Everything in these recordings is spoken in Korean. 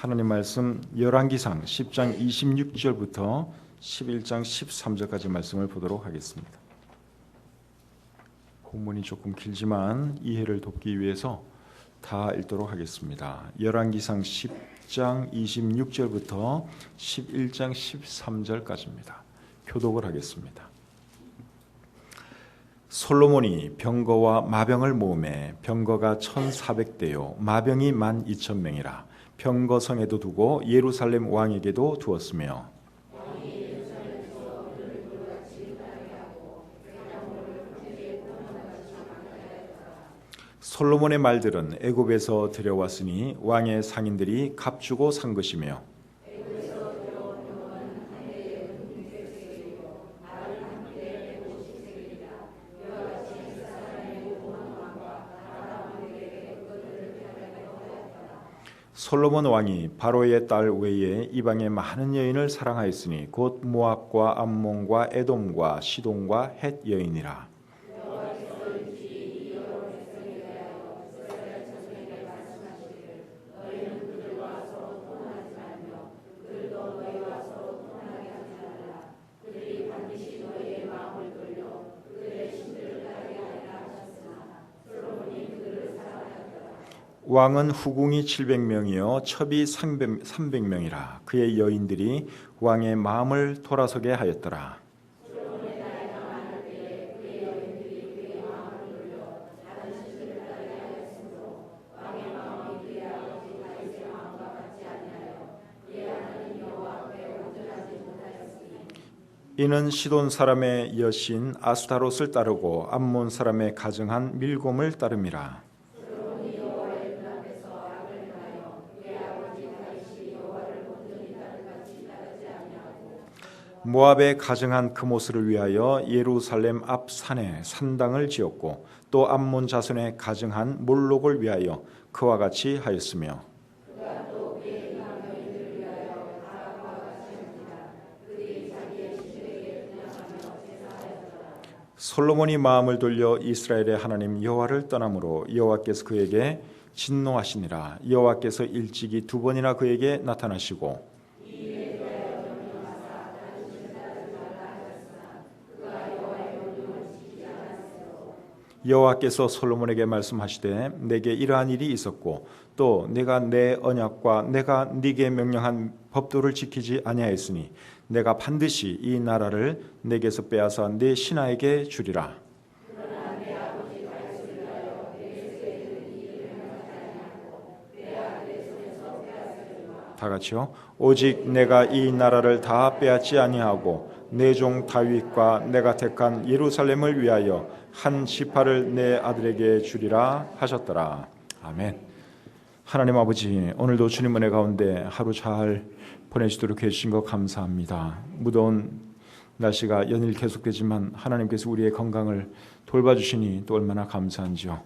하나님 말씀 열왕기상 10장 26절부터 11장 13절까지 말씀을 보도록 하겠습니다. 본문이 조금 길지만 이해를 돕기 위해서 다 읽도록 하겠습니다. 열왕기상 10장 26절부터 11장 13절까지입니다. 표독을 하겠습니다. 솔로몬이 병거와 마병을 모으매 병거가 1,400대요 마병이 12,000명이라. 병거성에도 두고 예루살렘 왕에게도 두었으며 솔로몬의 말들은 애굽에서 들여왔으니 왕의 상인들이 값주고 산 것이며 솔로몬 왕이 바로의 딸 외에 이방의 많은 여인을 사랑하였으니 곧 모압과 암몬과 에돔과 시돈과 헷 여인이라. 왕은 후궁이 700명이요 첩이 300명이라. 그의 여인들이 왕의 마음을 돌아서게 하였더라. 이는 시돈 사람의 여신 아스타롯을 따르고 암몬 사람의 가증한 밀곰을 따름이라. 모압에 가증한 그모스를 위하여 예루살렘 앞 산에 산당을 지었고 또 암몬 자손의 가증한 몰록을 위하여 그와 같이 하였으며 솔로몬이 마음을 돌려 이스라엘의 하나님 여호와를 떠남으로 여호와께서 그에게 진노하시니라. 여호와께서 일찍이 2번이나 그에게 나타나시고 여호와께서 솔로몬에게 말씀하시되 내게 이러한 일이 있었고 또 내가 내 언약과 내가 네게 명령한 법도를 지키지 아니하였으니 내가 반드시 이 나라를 내게서 빼앗아 네 신하에게 주리라. 다 같이요. 오직 내가 이 나라를 다 빼앗지 아니하고 내 종 다윗과 내가 택한 예루살렘을 위하여 한 지파를 내 아들에게 주리라 하셨더라. 아멘. 하나님 아버지, 오늘도 주님 은혜 가운데 하루 잘 보내시도록 해주신 것 감사합니다. 무더운 날씨가 연일 계속되지만 하나님께서 우리의 건강을 돌봐주시니 또 얼마나 감사한지요.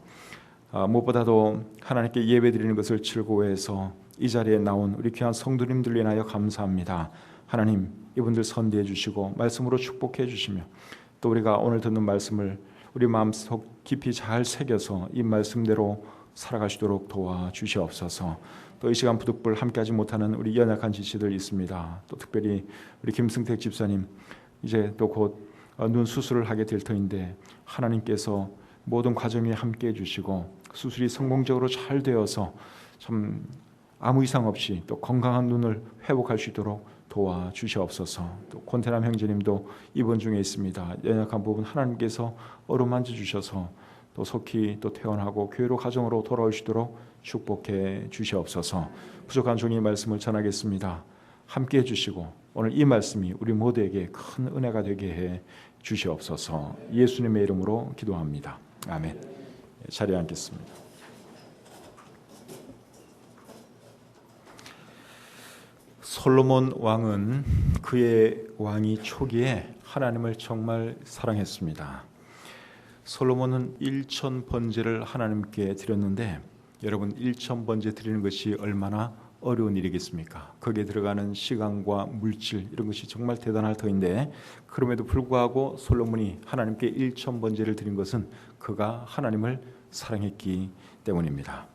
무엇보다도 하나님께 예배드리는 것을 즐거워해서 이 자리에 나온 우리 귀한 성도님들 인하여 감사합니다. 하나님, 이분들 선대해 주시고 말씀으로 축복해 주시며 또 우리가 오늘 듣는 말씀을 우리 마음속 깊이 잘 새겨서 이 말씀대로 살아가시도록 도와주시옵소서. 또 이 시간 부득불 함께하지 못하는 우리 연약한 지체들 있습니다. 또 특별히 우리 김승택 집사님 이제 또 곧 눈 수술을 하게 될 터인데 하나님께서 모든 과정에 함께해 주시고 수술이 성공적으로 잘 되어서 참 아무 이상 없이 또 건강한 눈을 회복할 수 있도록 도와주시옵소서. 또 권태남 형제님도 입원 중에 있습니다. 연약한 부분 하나님께서 어루만져 주셔서 또 속히 또 퇴원하고 교회로 가정으로 돌아오시도록 축복해 주시옵소서. 부족한 종의 말씀을 전하겠습니다. 함께해 주시고 오늘 이 말씀이 우리 모두에게 큰 은혜가 되게 해 주시옵소서. 예수님의 이름으로 기도합니다. 아멘. 자리에 앉겠습니다. 솔로몬 왕은 그의 왕위 초기에 하나님을 정말 사랑했습니다. 솔로몬은 1,000번제를 하나님께 드렸는데 여러분 1,000번제 드리는 것이 얼마나 어려운 일이겠습니까? 거기에 들어가는 시간과 물질 이런 것이 정말 대단할 터인데 그럼에도 불구하고 솔로몬이 하나님께 1,000번제를 드린 것은 그가 하나님을 사랑했기 때문입니다.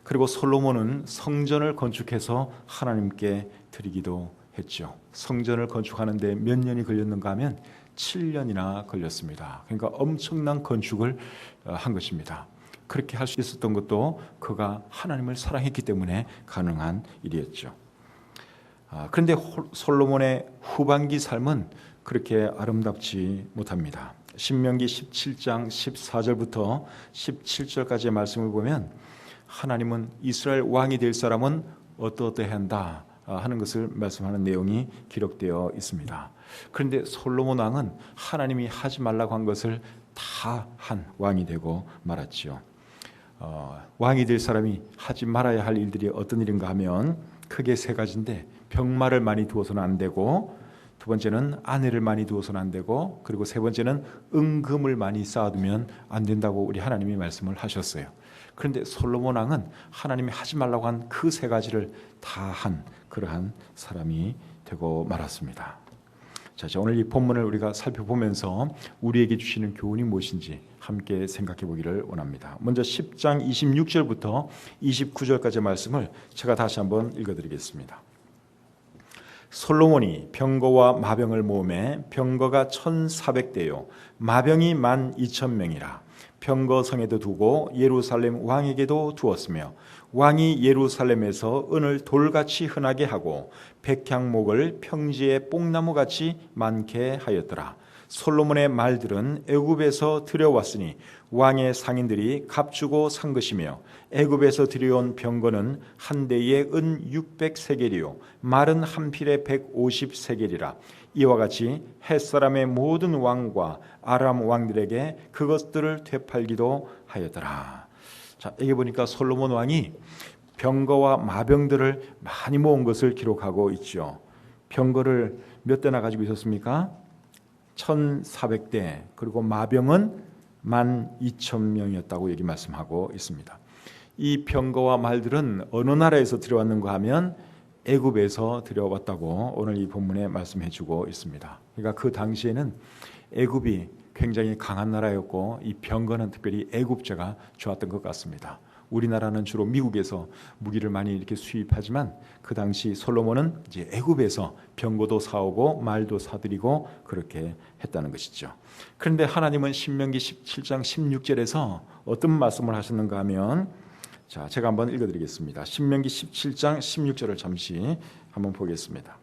그리고 솔로몬은 성전을 건축해서 하나님께 드리기도 했죠. 성전을 건축하는데 몇 년이 걸렸는가 하면 7년이나 걸렸습니다. 그러니까 엄청난 건축을 한 것입니다. 그렇게 할 수 있었던 것도 그가 하나님을 사랑했기 때문에 가능한 일이었죠. 그런데 솔로몬의 후반기 삶은 그렇게 아름답지 못합니다. 신명기 17장 14절부터 17절까지의 말씀을 보면 하나님은 이스라엘 왕이 될 사람은 어떠어떠해야 한다 하는 것을 말씀하는 내용이 기록되어 있습니다. 그런데 솔로몬 왕은 하나님이 하지 말라고 한 것을 다 한 왕이 되고 말았죠. 왕이 될 사람이 하지 말아야 할 일들이 어떤 일인가 하면 크게 세 가지인데, 병마를 많이 두어서는 안 되고, 두 번째는 아내를 많이 두어서는 안 되고, 그리고 세 번째는 은금을 많이 쌓아두면 안 된다고 우리 하나님이 말씀을 하셨어요. 그런데 솔로몬 왕은 하나님이 하지 말라고 한 그 세 가지를 다 한 그러한 사람이 되고 말았습니다. 자, 오늘 이 본문을 우리가 살펴보면서 우리에게 주시는 교훈이 무엇인지 함께 생각해 보기를 원합니다. 먼저 10장 26절부터 29절까지의 말씀을 제가 다시 한번 읽어드리겠습니다. 솔로몬이 병거와 마병을 모으매 병거가 1,400대요 마병이 12,000명이라. 병거 성에도 두고 예루살렘 왕에게도 두었으며 왕이 예루살렘에서 은을 돌같이 흔하게 하고 백향목을 평지에 뽕나무같이 많게 하였더라. 솔로몬의 말들은 애굽에서 들여왔으니 왕의 상인들이 값주고 산 것이며, 애굽에서 들여온 병거는 한 대에 은 600세겔이요 말은 한 필에 150세겔이라. 이와 같이 햇사람의 모든 왕과 아람 왕들에게 그것들을 되팔기도 하였더라. 자, 여기 보니까 솔로몬 왕이 병거와 마병들을 많이 모은 것을 기록하고 있죠. 병거를 몇 대나 가지고 있었습니까? 1,400대, 그리고 마병은 12,000명이었다고 여기 말씀하고 있습니다. 이 병거와 말들은 어느 나라에서 들여왔는가 하면 애굽에서 들여왔다고 오늘 이 본문에 말씀해 주고 있습니다. 그러니까 그 당시에는 애굽이 굉장히 강한 나라였고 이 병거는 특별히 애굽제가 좋았던 것 같습니다. 우리나라는 주로 미국에서 무기를 많이 이렇게 수입하지만 그 당시 솔로몬은 이제 애굽에서 병거도 사오고 말도 사들이고 그렇게 했다는 것이죠. 그런데 하나님은 신명기 17장 16절에서 어떤 말씀을 하셨는가 하면, 자, 제가 한번 읽어드리겠습니다. 신명기 17장 16절을 잠시 한번 보겠습니다.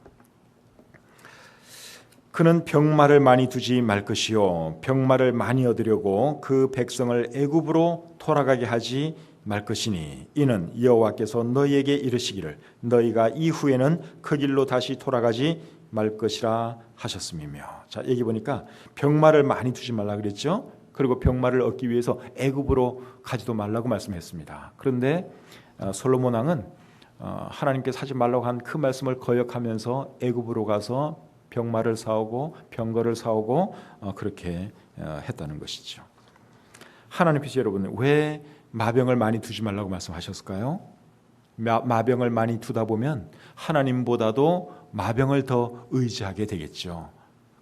그는 병마를 많이 두지 말 것이요 병마를 많이 얻으려고 그 백성을 애굽으로 돌아가게 하지 말 것이니, 이는 여호와께서 너희에게 이르시기를 너희가 이후에는 그 길로 다시 돌아가지 말 것이라 하셨음이며. 자, 여기 보니까 병마를 많이 두지 말라 그랬죠. 그리고 병마를 얻기 위해서 애굽으로 가지도 말라고 말씀했습니다. 그런데 솔로몬 왕은 하나님께서 하지 말라고 한 그 말씀을 거역하면서 애굽으로 가서 병마를 사오고 병거를 사오고 그렇게 했다는 것이죠. 하나님께서 여러분 왜 마병을 많이 두지 말라고 말씀하셨을까요? 마병을 많이 두다 보면 하나님보다도 마병을 더 의지하게 되겠죠.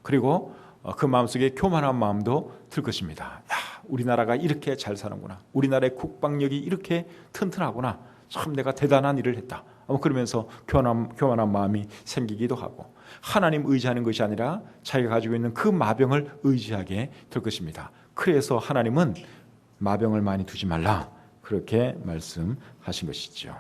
그리고 그 마음속에 교만한 마음도 들 것입니다. 야, 우리나라가 이렇게 잘 사는구나. 우리나라의 국방력이 이렇게 튼튼하구나. 참 내가 대단한 일을 했다. 그러면서 교만한 마음이 생기기도 하고, 하나님 의지하는 것이 아니라 자기가 가지고 있는 그 마병을 의지하게 될 것입니다. 그래서 하나님은 마병을 많이 두지 말라 그렇게 말씀하신 것이죠.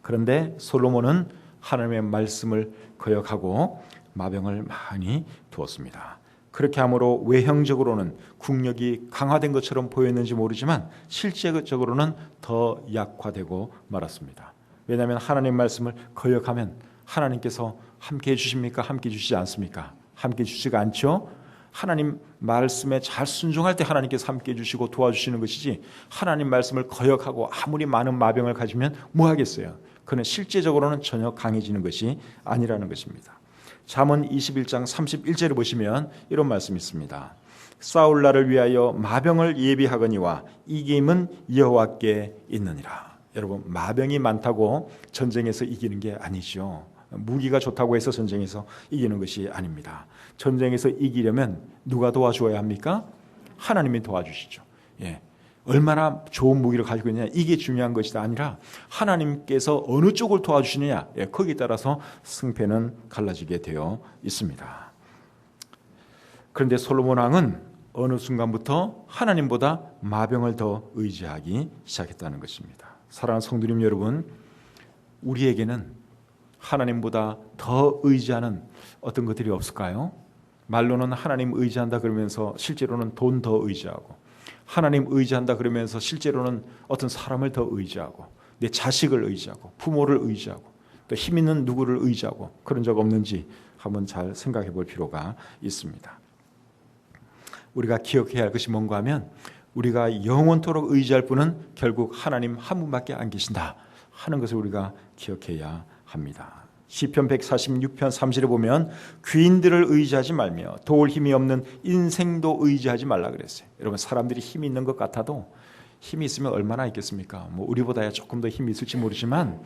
그런데 솔로몬은 하나님의 말씀을 거역하고 마병을 많이 두었습니다. 그렇게 함으로 외형적으로는 국력이 강화된 것처럼 보였는지 모르지만 실제적으로는 더 약화되고 말았습니다. 왜냐하면 하나님 말씀을 거역하면 하나님께서 함께 해주십니까? 함께 해주시지 않습니까? 함께 해주시지가 않죠. 하나님 말씀에 잘 순종할 때 하나님께서 함께 해주시고 도와주시는 것이지, 하나님 말씀을 거역하고 아무리 많은 마병을 가지면 뭐 하겠어요? 그는 실제적으로는 전혀 강해지는 것이 아니라는 것입니다. 잠언 21장 31절을 보시면 이런 말씀이 있습니다. 싸울 날을 위하여 마병을 예비하거니와 이김은 여호와께 있느니라. 여러분, 마병이 많다고 전쟁에서 이기는 게 아니죠. 무기가 좋다고 해서 전쟁에서 이기는 것이 아닙니다. 전쟁에서 이기려면 누가 도와주어야 합니까? 하나님이 도와주시죠. 예. 얼마나 좋은 무기를 가지고 있느냐 이게 중요한 것이 아니라 하나님께서 어느 쪽을 도와주시느냐 거기에 따라서 승패는 갈라지게 되어 있습니다. 그런데 솔로몬 왕은 어느 순간부터 하나님보다 마병을 더 의지하기 시작했다는 것입니다. 사랑하는 성도님 여러분, 우리에게는 하나님보다 더 의지하는 어떤 것들이 없을까요? 말로는 하나님 의지한다 그러면서 실제로는 돈 더 의지하고, 하나님 의지한다 그러면서 실제로는 어떤 사람을 더 의지하고, 내 자식을 의지하고, 부모를 의지하고, 또 힘 있는 누구를 의지하고, 그런 적 없는지 한번 잘 생각해 볼 필요가 있습니다. 우리가 기억해야 할 것이 뭔가 하면, 우리가 영원토록 의지할 분은 결국 하나님 한 분밖에 안 계신다 하는 것을 우리가 기억해야 합니다. 시편 146편 3절에 보면 귀인들을 의지하지 말며 도울 힘이 없는 인생도 의지하지 말라 그랬어요. 여러분, 사람들이 힘이 있는 것 같아도 힘이 있으면 얼마나 있겠습니까? 우리보다야 조금 더 힘이 있을지 모르지만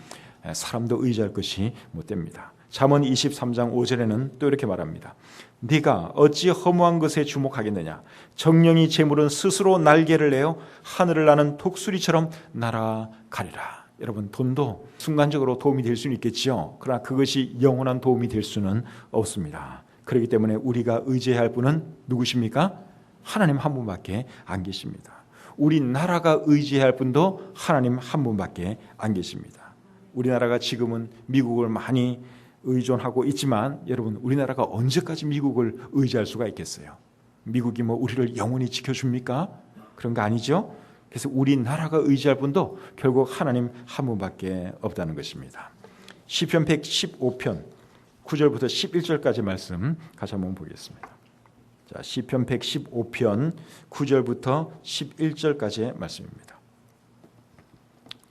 사람도 의지할 것이 못 됩니다. 잠언 23장 5절에는 또 이렇게 말합니다. 네가 어찌 허무한 것에 주목하겠느냐? 정령이 재물은 스스로 날개를 내어 하늘을 나는 독수리처럼 날아가리라. 여러분, 돈도 순간적으로 도움이 될 수는 있겠지요. 그러나 그것이 영원한 도움이 될 수는 없습니다. 그렇기 때문에 우리가 의지해야 할 분은 누구십니까? 하나님 한 분밖에 안 계십니다. 우리 나라가 의지해야 할 분도 하나님 한 분밖에 안 계십니다. 우리나라가 지금은 미국을 많이 의존하고 있지만 여러분, 우리나라가 언제까지 미국을 의지할 수가 있겠어요? 미국이 우리를 영원히 지켜줍니까? 그런 거 아니죠? 그래서 우리나라가 의지할 분도 결국 하나님 한 분밖에 없다는 것입니다. 시편 115편 9절부터 11절까지 말씀 같이 한번 보겠습니다. 자, 시편 115편 9절부터 11절까지의 말씀입니다.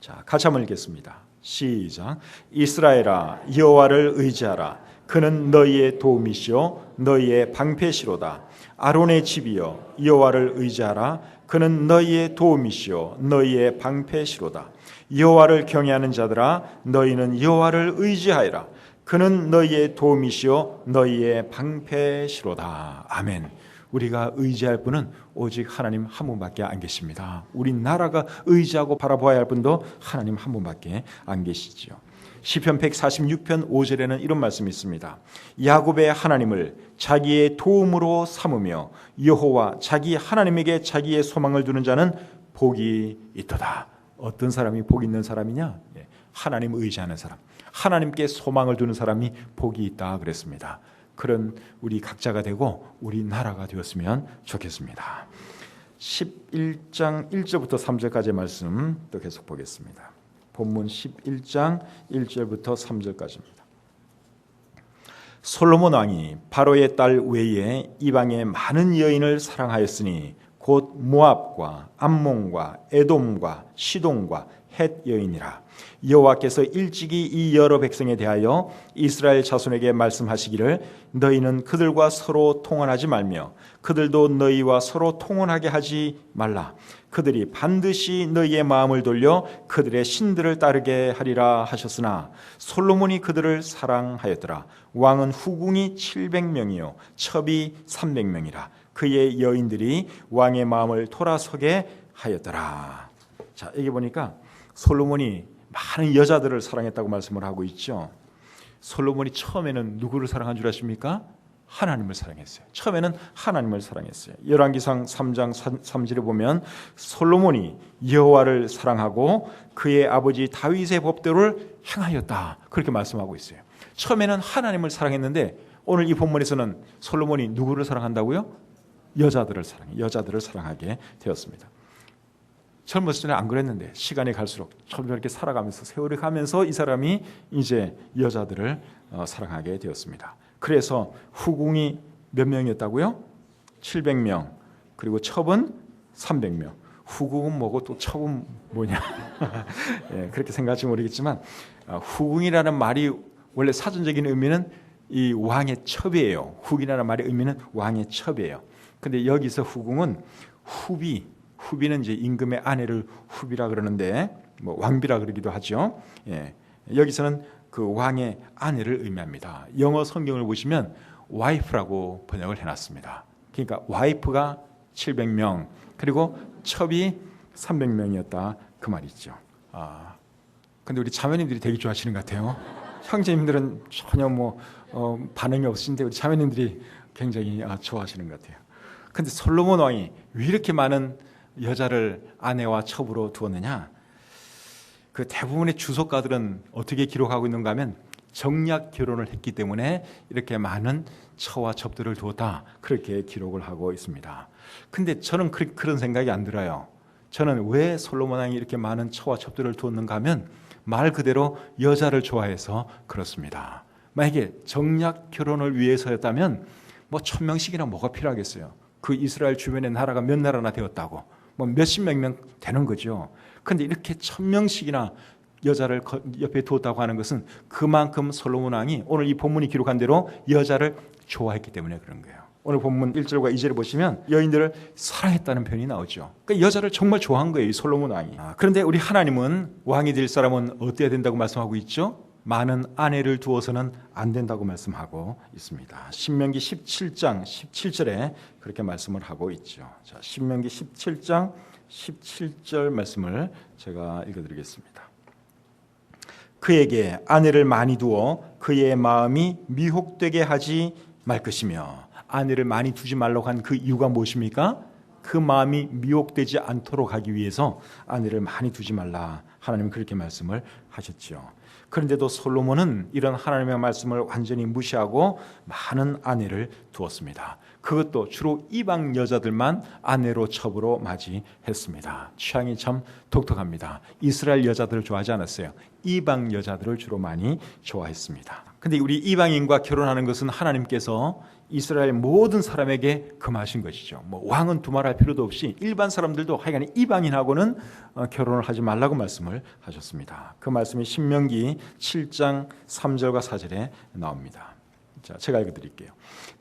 자, 같이 한번 읽겠습니다. 시작. 이스라엘아, 여호와를 의지하라. 그는 너희의 도움이시요 너희의 방패시로다. 아론의 집이여, 여호와를 의지하라. 그는 너희의 도움이시요 너희의 방패시로다. 여호와를 경외하는 자들아, 너희는 여호와를 의지하여라. 그는 너희의 도움이시요 너희의 방패시로다. 아멘. 우리가 의지할 분은 오직 하나님 한 분밖에 안 계십니다. 우리 나라가 의지하고 바라보아야 할 분도 하나님 한 분밖에 안 계시지요. 시편 146편 5절에는 이런 말씀이 있습니다. 야곱의 하나님을 자기의 도움으로 삼으며 여호와 자기 하나님에게 자기의 소망을 두는 자는 복이 있도다. 어떤 사람이 복 있는 사람이냐? 하나님 의지하는 사람, 하나님께 소망을 두는 사람이 복이 있다 그랬습니다. 그런 우리 각자가 되고 우리 나라가 되었으면 좋겠습니다. 11장 1절부터 3절까지의 말씀 또 계속 보겠습니다. 본문 11장 1절부터 3절까지입니다. 솔로몬 왕이 바로의 딸 외에 이방의 많은 여인을 사랑하였으니 곧 모압과 암몬과 에돔과 시돈과 헷 여인이라. 여호와께서 일찍이 이 여러 백성에 대하여 이스라엘 자손에게 말씀하시기를 너희는 그들과 서로 통혼하지 말며 그들도 너희와 서로 통혼하게 하지 말라. 그들이 반드시 너희의 마음을 돌려 그들의 신들을 따르게 하리라 하셨으나 솔로몬이 그들을 사랑하였더라. 왕은 후궁이 700명이요 첩이 300명이라. 그의 여인들이 왕의 마음을 돌아서게 하였더라. 자, 여기 보니까 솔로몬이 많은 여자들을 사랑했다고 말씀을 하고 있죠. 솔로몬이 처음에는 누구를 사랑한 줄 아십니까? 하나님을 사랑했어요. 처음에는 하나님을 사랑했어요. 열왕기상 3장 3절에 보면 솔로몬이 여호와를 사랑하고 그의 아버지 다윗의 법대로를 행하였다. 그렇게 말씀하고 있어요. 처음에는 하나님을 사랑했는데 오늘 이 본문에서는 솔로몬이 누구를 사랑한다고요? 여자들을 사랑하게 되었습니다. 젊었을 때는 안 그랬는데 시간이 갈수록 점점 이렇게 살아가면서 세월이 가면서 이 사람이 이제 여자들을 사랑하게 되었습니다. 그래서 후궁이 몇 명이었다고요? 700명. 그리고 첩은 300명. 후궁은 뭐고 또 첩은 뭐냐? 예, 그렇게 생각할지 모르겠지만 후궁이라는 말이 원래 사전적인 의미는 이 왕의 첩이에요. 후궁이라는 말의 의미는 왕의 첩이에요. 근데 여기서 후궁은 후비는 이제 임금의 아내를 후비라 그러는데 왕비라 그러기도 하죠. 예. 여기서는 그 왕의 아내를 의미합니다. 영어 성경을 보시면 wife라고 번역을 해놨습니다. 그러니까 와이프가 700명 그리고 첩이 300명이었다 그 말이죠. 근데 우리 자매님들이 되게 좋아하시는 것 같아요. 형제님들은 전혀 반응이 없으신데 우리 자매님들이 굉장히 좋아하시는 것 같아요. 근데 솔로몬 왕이 왜 이렇게 많은 여자를 아내와 첩으로 두었느냐? 그 대부분의 주석가들은 어떻게 기록하고 있는가 하면 정략 결혼을 했기 때문에 이렇게 많은 처와 첩들을 두었다, 그렇게 기록을 하고 있습니다. 근데 저는 그런 생각이 안 들어요. 저는 왜 솔로몬 왕이 이렇게 많은 처와 첩들을 두었는가 하면 말 그대로 여자를 좋아해서 그렇습니다. 만약에 정략 결혼을 위해서였다면 1000명씩이나 뭐가 필요하겠어요. 그 이스라엘 주변의 나라가 몇 나라나 되었다고 몇십 명 되는 거죠. 그런데 이렇게 1000명씩이나 여자를 옆에 두었다고 하는 것은 그만큼 솔로몬 왕이 오늘 이 본문이 기록한 대로 여자를 좋아했기 때문에 그런 거예요. 오늘 본문 1절과 2절을 보시면 여인들을 사랑했다는 표현이 나오죠. 그러니까 여자를 정말 좋아한 거예요, 이 솔로몬 왕이. 그런데 우리 하나님은 왕이 될 사람은 어때야 된다고 말씀하고 있죠? 많은 아내를 두어서는 안 된다고 말씀하고 있습니다. 신명기 17장 17절에 그렇게 말씀을 하고 있죠. 자, 신명기 17장 17절 말씀을 제가 읽어드리겠습니다. 그에게 아내를 많이 두어 그의 마음이 미혹되게 하지 말 것이며, 아내를 많이 두지 말라고 한 그 이유가 무엇입니까? 그 마음이 미혹되지 않도록 하기 위해서 아내를 많이 두지 말라, 하나님은 그렇게 말씀을 하셨죠. 그런데도 솔로몬은 이런 하나님의 말씀을 완전히 무시하고 많은 아내를 두었습니다. 그것도 주로 이방 여자들만 아내로 첩으로 맞이했습니다. 취향이 참 독특합니다. 이스라엘 여자들을 좋아하지 않았어요. 이방 여자들을 주로 많이 좋아했습니다. 근데 우리 이방인과 결혼하는 것은 하나님께서 이스라엘 모든 사람에게 금하신 것이죠. 왕은 두말할 필요도 없이 일반 사람들도 하여간 이방인하고는 결혼을 하지 말라고 말씀을 하셨습니다. 그 말씀이 신명기 7장 3절과 4절에 나옵니다. 자, 제가 읽어드릴게요.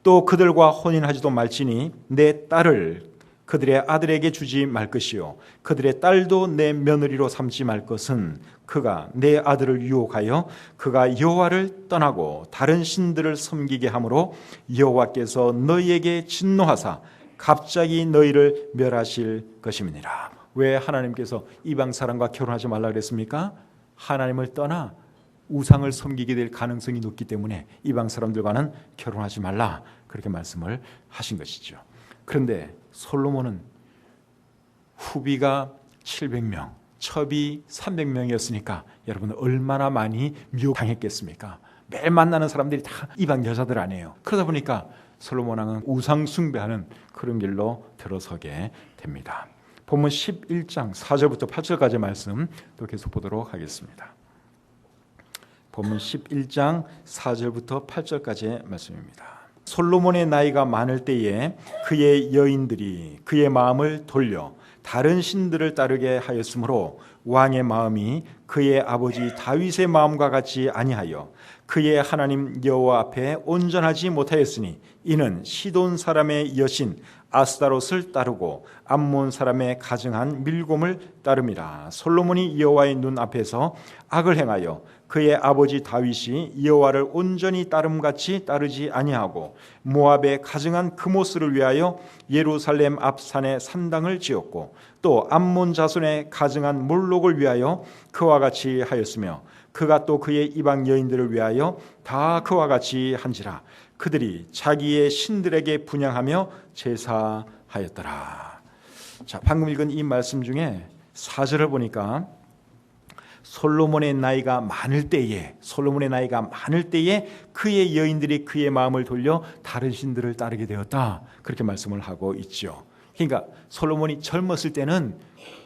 또 그들과 혼인하지도 말지니 내 딸을 그들의 아들에게 주지 말 것이요 그들의 딸도 내 며느리로 삼지 말 것은 그가 내 아들을 유혹하여 그가 여호와를 떠나고 다른 신들을 섬기게 하므로 여호와께서 너희에게 진노하사 갑자기 너희를 멸하실 것임이니라. 왜 하나님께서 이방 사람과 결혼하지 말라 그랬습니까? 하나님을 떠나 우상을 섬기게 될 가능성이 높기 때문에 이방 사람들과는 결혼하지 말라, 그렇게 말씀을 하신 것이죠. 그런데 솔로몬은 후비가 700명, 첩이 300명이었으니까 여러분 얼마나 많이 미혹당했겠습니까? 매일 만나는 사람들이 다 이방 여자들 아니에요. 그러다 보니까 솔로몬 왕은 우상 숭배하는 그런 길로 들어서게 됩니다. 본문 11장 4절부터 8절까지 말씀 또 계속 보도록 하겠습니다. 본문 11장 4절부터 8절까지의 말씀입니다. 솔로몬의 나이가 많을 때에 그의 여인들이 그의 마음을 돌려 다른 신들을 따르게 하였으므로 왕의 마음이 그의 아버지 다윗의 마음과 같이 아니하여 그의 하나님 여호와 앞에 온전하지 못하였으니 이는 시돈 사람의 여신 아스다롯을 따르고 암몬 사람의 가증한 밀곰을 따름이라. 솔로몬이 여호와의 눈 앞에서 악을 행하여 그의 아버지 다윗이 여호와를 온전히 따름같이 따르지 아니하고 모압의 가증한 그모스를 위하여 예루살렘 앞 산에 산당을 지었고 또 암몬 자손의 가증한 몰록을 위하여 그와 같이 하였으며 그가 또 그의 이방 여인들을 위하여 다 그와 같이 한지라. 그들이 자기의 신들에게 분향하며 제사하였더라. 자, 방금 읽은 이 말씀 중에 4절을 보니까 솔로몬의 나이가 많을 때에 그의 여인들이 그의 마음을 돌려 다른 신들을 따르게 되었다, 그렇게 말씀을 하고 있죠. 그러니까 솔로몬이 젊었을 때는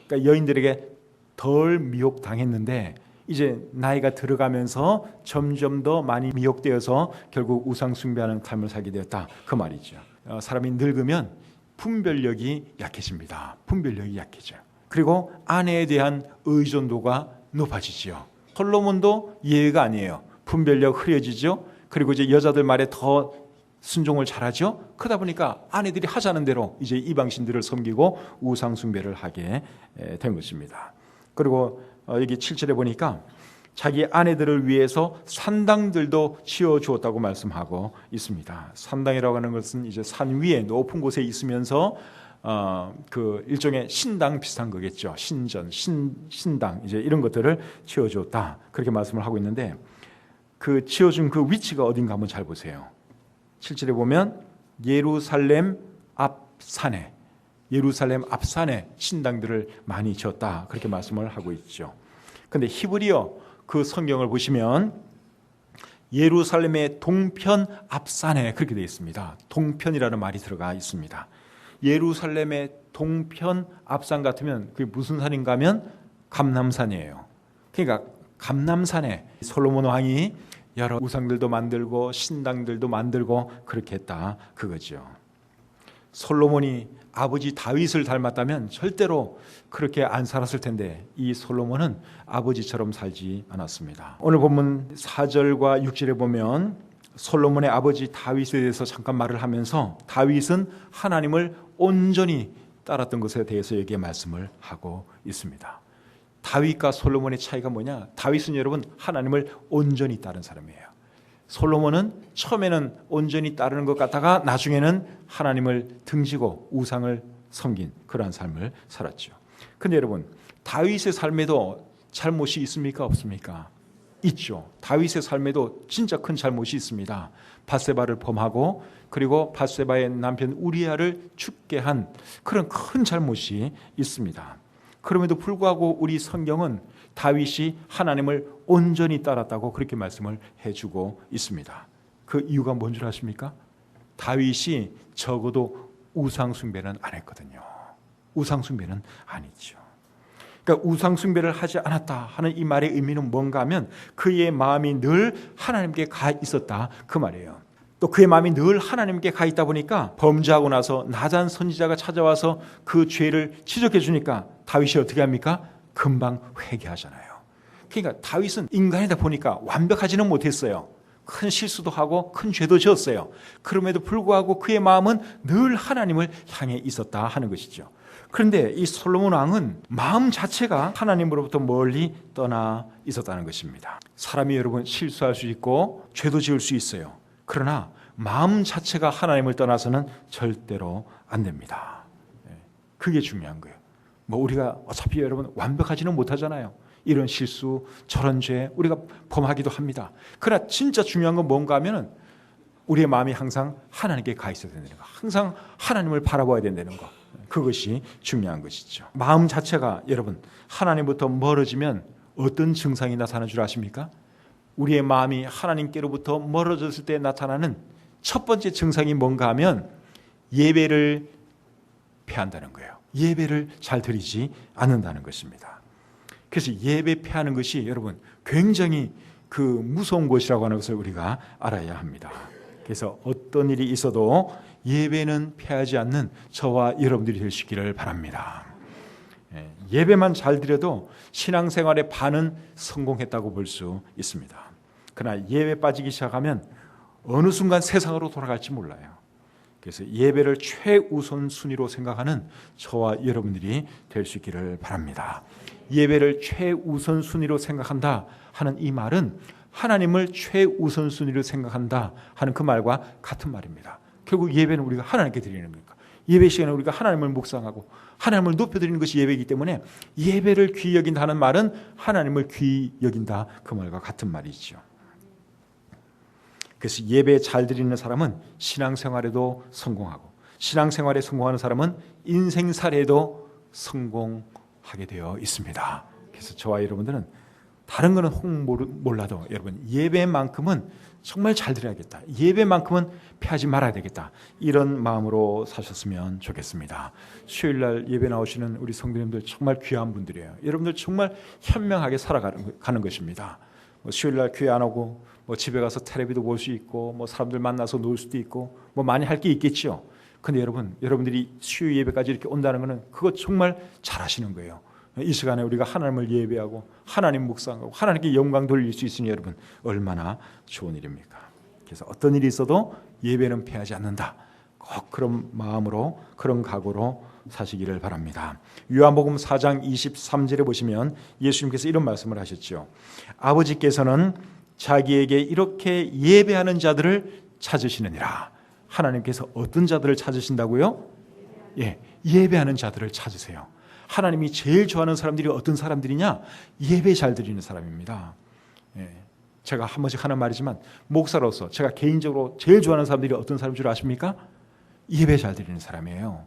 그러니까 여인들에게 덜 미혹당했는데 이제 나이가 들어가면서 점점 더 많이 미혹되어서 결국 우상 숭배하는 삶을 살게 되었다, 그 말이죠. 사람이 늙으면 분별력이 약해집니다. 분별력이 약해져요. 그리고 아내에 대한 의존도가 높아지지요. 솔로몬도 예외가 아니에요. 분별력 흐려지죠. 그리고 이제 여자들 말에 더 순종을 잘하죠. 그러다 보니까 아내들이 하자는 대로 이제 이방신들을 섬기고 우상 숭배를 하게 된 것입니다. 그리고 여기 7절에 보니까 자기 아내들을 위해서 산당들도 지어 주었다고 말씀하고 있습니다. 산당이라고 하는 것은 이제 산 위에 높은 곳에 있으면서 그 일종의 신당 비슷한 거겠죠. 신전, 신당 이제 이런 것들을 지어줬다 그렇게 말씀을 하고 있는데 그 지어준 그 위치가 어딘가 한번 잘 보세요. 7절에 보면 예루살렘 앞산에 신당들을 많이 지었다 그렇게 말씀을 하고 있죠. 그런데 히브리어 그 성경을 보시면 예루살렘의 동편 앞산에 그렇게 되어 있습니다. 동편이라는 말이 들어가 있습니다. 예루살렘의 동편 앞산 같으면 그게 무슨 산인가 하면 감람산이에요. 그러니까 감람산에 솔로몬 왕이 여러 우상들도 만들고 신당들도 만들고 그렇게 했다 그거죠. 솔로몬이 아버지 다윗을 닮았다면 절대로 그렇게 안 살았을 텐데 이 솔로몬은 아버지처럼 살지 않았습니다. 오늘 본문 4절과 6절에 보면 솔로몬의 아버지 다윗에 대해서 잠깐 말을 하면서 다윗은 하나님을 온전히 따랐던 것에 대해서 여기에 말씀을 하고 있습니다. 다윗과 솔로몬의 차이가 뭐냐? 다윗은 여러분 하나님을 온전히 따른 사람이에요. 솔로몬은 처음에는 온전히 따르는 것 같다가 나중에는 하나님을 등지고 우상을 섬긴 그러한 삶을 살았죠. 그런데 여러분 다윗의 삶에도 잘못이 있습니까? 없습니까? 있죠. 다윗의 삶에도 진짜 큰 잘못이 있습니다. 밧세바를 범하고 그리고 밧세바의 남편 우리아를 죽게 한 그런 큰 잘못이 있습니다. 그럼에도 불구하고 우리 성경은 다윗이 하나님을 온전히 따랐다고 그렇게 말씀을 해주고 있습니다. 그 이유가 뭔 줄 아십니까? 다윗이 적어도 우상숭배는 안 했거든요. 우상숭배는 아니죠. 그러니까 우상숭배를 하지 않았다 하는 이 말의 의미는 뭔가 하면 그의 마음이 늘 하나님께 가 있었다 그 말이에요. 또 그의 마음이 늘 하나님께 가 있다 보니까 범죄하고 나서 나단 선지자가 찾아와서 그 죄를 지적해 주니까 다윗이 어떻게 합니까? 금방 회개하잖아요. 그러니까 다윗은 인간이다 보니까 완벽하지는 못했어요. 큰 실수도 하고 큰 죄도 지었어요. 그럼에도 불구하고 그의 마음은 늘 하나님을 향해 있었다 하는 것이죠. 그런데 이 솔로몬 왕은 마음 자체가 하나님으로부터 멀리 떠나 있었다는 것입니다. 사람이 여러분 실수할 수 있고 죄도 지을 수 있어요. 그러나 마음 자체가 하나님을 떠나서는 절대로 안 됩니다. 그게 중요한 거예요. 뭐 우리가 어차피 여러분 완벽하지는 못하잖아요. 이런 실수, 저런 죄 우리가 범하기도 합니다. 그러나 진짜 중요한 건 뭔가 하면은 우리의 마음이 항상 하나님께 가 있어야 된다는 거. 항상 하나님을 바라봐야 된다는 거. 그것이 중요한 것이죠. 마음 자체가 여러분 하나님부터 멀어지면 어떤 증상이 나타나는 줄 아십니까? 우리의 마음이 하나님께로부터 멀어졌을 때 나타나는 첫 번째 증상이 뭔가 하면 예배를 패한다는 거예요. 예배를 잘 드리지 않는다는 것입니다. 그래서 예배 패하는 것이 여러분 굉장히 그 무서운 것이라고 하는 것을 우리가 알아야 합니다. 그래서 어떤 일이 있어도 예배는 패하지 않는 저와 여러분들이 되시기를 바랍니다. 예배만 잘 드려도 신앙생활의 반은 성공했다고 볼 수 있습니다. 그러나 예배 빠지기 시작하면 어느 순간 세상으로 돌아갈지 몰라요. 그래서 예배를 최우선 순위로 생각하는 저와 여러분들이 될 수 있기를 바랍니다. 예배를 최우선 순위로 생각한다 하는 이 말은 하나님을 최우선 순위로 생각한다 하는 그 말과 같은 말입니다. 결국 예배는 우리가 하나님께 드리는 거니까. 예배 시간에 우리가 하나님을 묵상하고 하나님을 높여드리는 것이 예배이기 때문에 예배를 귀히 여긴다 하는 말은 하나님을 귀히 여긴다 그 말과 같은 말이죠. 그래서 예배 잘 드리는 사람은 신앙생활에도 성공하고 신앙생활에 성공하는 사람은 인생살에도 성공하게 되어 있습니다. 그래서 저와 여러분들은 다른 거는 혹 몰라도 여러분 예배만큼은 정말 잘 드려야겠다. 예배만큼은 피하지 말아야 되겠다. 이런 마음으로 사셨으면 좋겠습니다. 수요일날 예배 나오시는 우리 성도님들 정말 귀한 분들이에요. 여러분들 정말 현명하게 살아가는 것입니다. 수요일날 교회 안 오고 집에 가서 텔레비도 볼 수 있고 사람들 만나서 놀 수도 있고 많이 할 게 있겠죠. 근데 여러분들이 수요 예배까지 이렇게 온다는 것은 그거 정말 잘하시는 거예요. 이 시간에 우리가 하나님을 예배하고 하나님 묵상하고 하나님께 영광 돌릴 수 있으니 여러분 얼마나 좋은 일입니까? 그래서 어떤 일이 있어도 예배는 패하지 않는다. 꼭 그런 마음으로 그런 각오로 사시기를 바랍니다. 요한복음 4장 23절에 보시면 예수님께서 이런 말씀을 하셨죠. 아버지께서는 자기에게 이렇게 예배하는 자들을 찾으시느니라. 하나님께서 어떤 자들을 찾으신다고요? 예배하는 자들을 찾으세요. 하나님이 제일 좋아하는 사람들이 어떤 사람들이냐? 예배 잘 드리는 사람입니다. 제가 한 번씩 하는 말이지만 목사로서 제가 개인적으로 제일 좋아하는 사람들이 어떤 사람인 줄 아십니까? 예배 잘 드리는 사람이에요.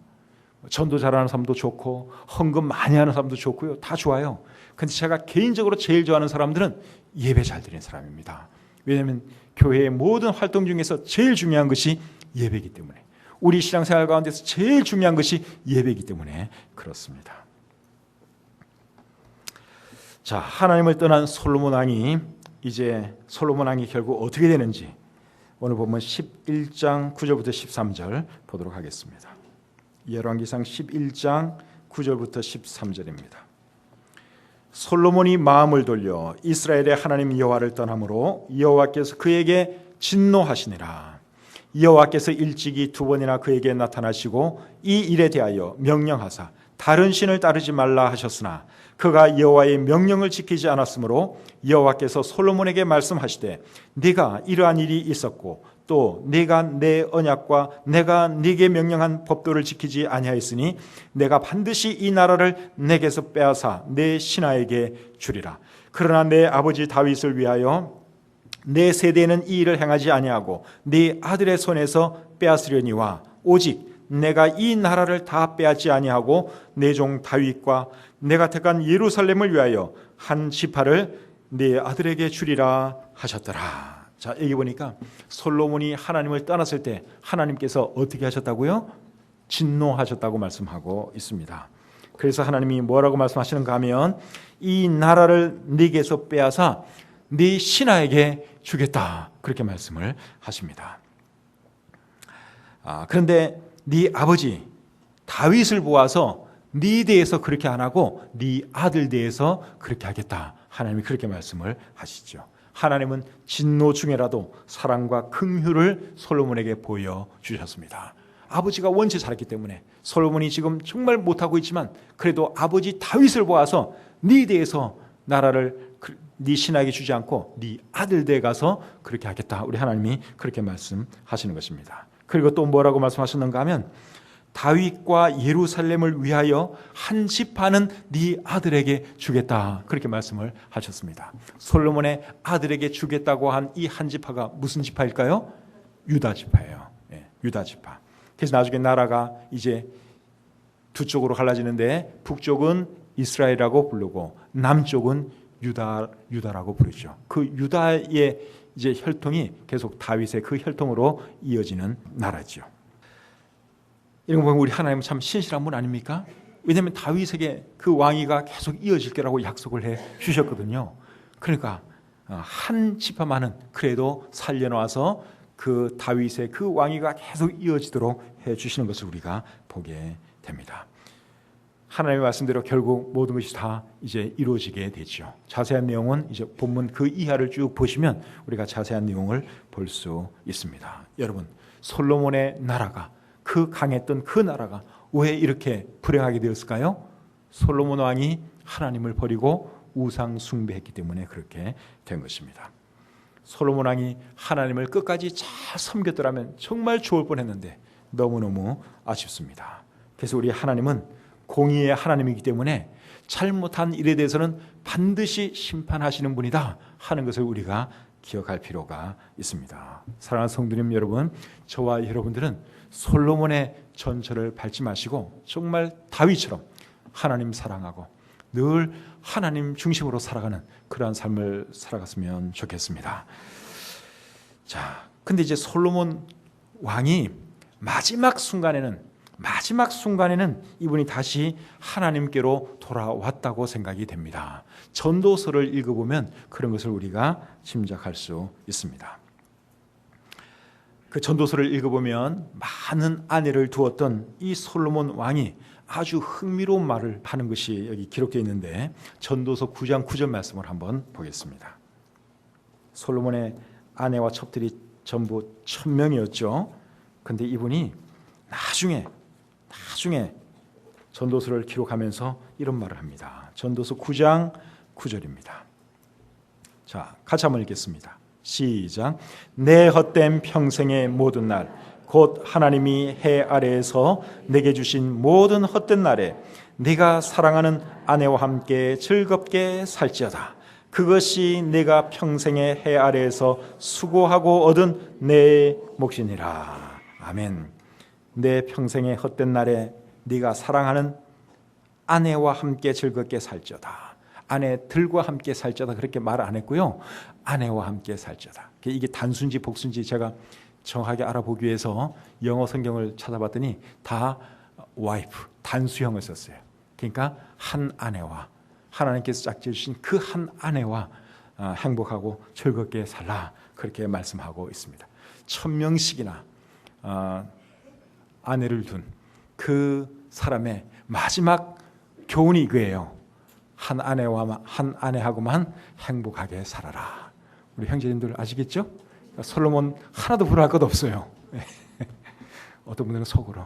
전도 잘하는 사람도 좋고 헌금 많이 하는 사람도 좋고요. 다 좋아요. 근데 제가 개인적으로 제일 좋아하는 사람들은 예배 잘 드리는 사람입니다. 왜냐하면 교회의 모든 활동 중에서 제일 중요한 것이 예배이기 때문에, 우리 신앙생활 가운데서 제일 중요한 것이 예배이기 때문에 그렇습니다. 자, 하나님을 떠난 솔로몬 왕이 이제 솔로몬 왕이 결국 어떻게 되는지 오늘 보면 11장 9절부터 13절 보도록 하겠습니다. 열왕기상 11장 9절부터 13절입니다. 솔로몬이 마음을 돌려 이스라엘의 하나님 여호와를 떠남으로 여호와께서 그에게 진노하시니라. 여호와께서 일찍이 두 번이나 그에게 나타나시고 이 일에 대하여 명령하사 다른 신을 따르지 말라 하셨으나 그가 여호와의 명령을 지키지 않았으므로 여호와께서 솔로몬에게 말씀하시되 네가 이러한 일이 있었고 또 네가 내 언약과 내가 네게 명령한 법도를 지키지 아니하였으니 내가 반드시 이 나라를 내게서 빼앗아 내 신하에게 주리라. 그러나 내 아버지 다윗을 위하여 내 세대는 이 일을 행하지 아니하고 네 아들의 손에서 빼앗으려니와 오직 내가 이 나라를 다 빼앗지 아니하고 내 종 다윗과 내가 택한 예루살렘을 위하여 한 지파를 네 아들에게 주리라 하셨더라. 자, 여기 보니까 솔로몬이 하나님을 떠났을 때 하나님께서 어떻게 하셨다고요? 진노하셨다고 말씀하고 있습니다. 그래서 하나님이 뭐라고 말씀하시는가 하면 이 나라를 네게서 빼앗아 네 신하에게 주겠다, 그렇게 말씀을 하십니다. 그런데 네 아버지 다윗을 보아서 네 대해서 그렇게 안 하고 네 아들 대해서 그렇게 하겠다, 하나님이 그렇게 말씀을 하시죠. 하나님은 진노 중에라도 사랑과 긍휼을 솔로몬에게 보여주셨습니다. 아버지가 원체 잘했기 때문에 솔로몬이 지금 정말 못하고 있지만 그래도 아버지 다윗을 보아서 네 대해서 나라를 네 신하에게 주지 않고 네 아들 대에 가서 그렇게 하겠다, 우리 하나님이 그렇게 말씀하시는 것입니다. 그리고 또 뭐라고 말씀하셨는가 하면 다윗과 예루살렘을 위하여 한 지파는 네 아들에게 주겠다, 그렇게 말씀을 하셨습니다. 솔로몬의 아들에게 주겠다고 한 이 한 지파가 무슨 지파일까요? 유다 지파예요. 유다 지파. 그래서 나중에 나라가 이제 두 쪽으로 갈라지는데 북쪽은 이스라엘이라고 부르고 남쪽은 유다라고 부르죠. 그 유다의 이제 혈통이 계속 다윗의 그 혈통으로 이어지는 나라죠. 이런 거 보면 우리 하나님은 참 신실한 분 아닙니까? 왜냐하면 다윗에게 그 왕위가 계속 이어질 거라고 약속을 해 주셨거든요. 그러니까 한 지파만은 그래도 살려놔서 그 다윗의 그 왕위가 계속 이어지도록 해 주시는 것을 우리가 보게 됩니다. 하나님의 말씀대로 결국 모든 것이 다 이제 이루어지게 되죠. 자세한 내용은 이제 본문 그 이하를 쭉 보시면 우리가 자세한 내용을 볼 수 있습니다. 여러분, 솔로몬의 나라가, 그 강했던 그 나라가 왜 이렇게 불행하게 되었을까요? 솔로몬 왕이 하나님을 버리고 우상 숭배했기 때문에 그렇게 된 것입니다. 솔로몬 왕이 하나님을 끝까지 잘 섬겼더라면 정말 좋을 뻔했는데 너무너무 아쉽습니다. 그래서 우리 하나님은 공의의 하나님이기 때문에 잘못한 일에 대해서는 반드시 심판하시는 분이다 하는 것을 우리가 기억할 필요가 있습니다. 사랑하는 성도님 여러분, 저와 여러분들은 솔로몬의 전철을 밟지 마시고 정말 다윗처럼 하나님 사랑하고 늘 하나님 중심으로 살아가는 그러한 삶을 살아갔으면 좋겠습니다. 자, 근데 이제 솔로몬 왕이 마지막 순간에는 이분이 다시 하나님께로 돌아왔다고 생각이 됩니다. 전도서를 읽어보면 그런 것을 우리가 짐작할 수 있습니다. 그 전도서를 읽어보면 많은 아내를 두었던 이 솔로몬 왕이 아주 흥미로운 말을 하는 것이 여기 기록되어 있는데 전도서 9장 9절 말씀을 한번 보겠습니다. 솔로몬의 아내와 첩들이 전부 1000명이었죠. 그런데 이분이 나중에 전도서를 기록하면서 이런 말을 합니다. 전도서 9장 9절입니다. 자, 같이 한번 읽겠습니다. 시작. 내 헛된 평생의 모든 날 곧 하나님이 해 아래에서 내게 주신 모든 헛된 날에 네가 사랑하는 아내와 함께 즐겁게 살지어다. 그것이 내가 평생의 해 아래에서 수고하고 얻은 내 몫이니라. 아멘. 내 평생의 헛된 날에 네가 사랑하는 아내와 함께 즐겁게 살지어다. 아내들과 함께 살지어다 그렇게 말 안 했고요. 아내와 함께 살지어다. 이게 단순지 복순지 제가 정확하게 알아보기 위해서 영어 성경을 찾아봤더니 다 와이프, 단수형을 썼어요. 그러니까 한 아내와 하나님께서 짝지어 주신 그 한 아내와 행복하고 즐겁게 살라 그렇게 말씀하고 있습니다. 1000명씩이나 아내를 둔 그 사람의 마지막 교훈이 이거예요. 한 아내하고만 행복하게 살아라. 우리 형제님들 아시겠죠? 솔로몬 하나도 부러워할 것 없어요. 어떤 분들은 속으로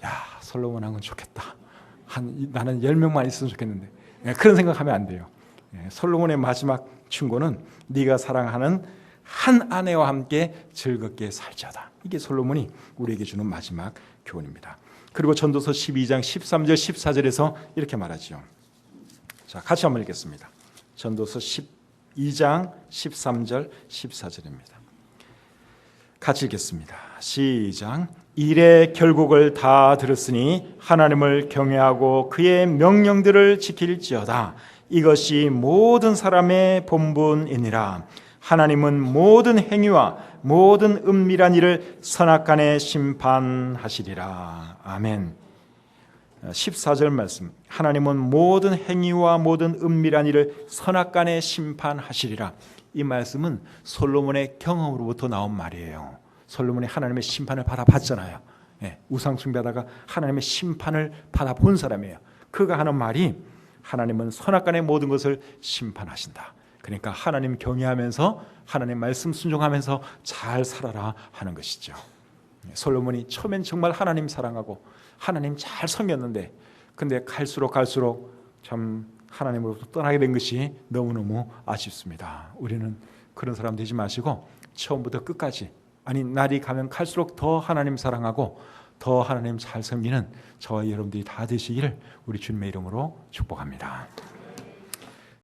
야 솔로몬하고는 좋겠다. 나는 10명만 있으면 좋겠는데 그런 생각하면 안 돼요. 솔로몬의 마지막 충고는 네가 사랑하는 한 아내와 함께 즐겁게 살자다. 이게 솔로몬이 우리에게 주는 마지막 교훈입니다. 그리고 전도서 12장 13절 14절에서 이렇게 말하죠. 자, 같이 한번 읽겠습니다. 전도서 12장 13절 14절입니다. 같이 읽겠습니다. 시작. 일의 결국을 다 들었으니 하나님을 경외하고 그의 명령들을 지킬지어다. 이것이 모든 사람의 본분이니라. 하나님은 모든 행위와 모든 은밀한 일을 선악간에 심판하시리라. 아멘. 14절 말씀. 하나님은 모든 행위와 모든 은밀한 일을 선악간에 심판하시리라. 이 말씀은 솔로몬의 경험으로부터 나온 말이에요. 솔로몬이 하나님의 심판을 받아봤잖아요. 우상 숭배하다가 하나님의 심판을 받아본 사람이에요. 그가 하는 말이 하나님은 선악간의 모든 것을 심판하신다. 그러니까 하나님 경외하면서 하나님 말씀 순종하면서 잘 살아라 하는 것이죠. 솔로몬이 처음엔 정말 하나님 사랑하고 하나님 잘 섬겼는데 근데 갈수록 참 하나님으로부터 떠나게 된 것이 너무너무 아쉽습니다. 우리는 그런 사람 되지 마시고 처음부터 끝까지 날이 가면 갈수록 더 하나님 사랑하고 더 하나님 잘 섬기는 저와 여러분들이 다 되시기를 우리 주님의 이름으로 축복합니다.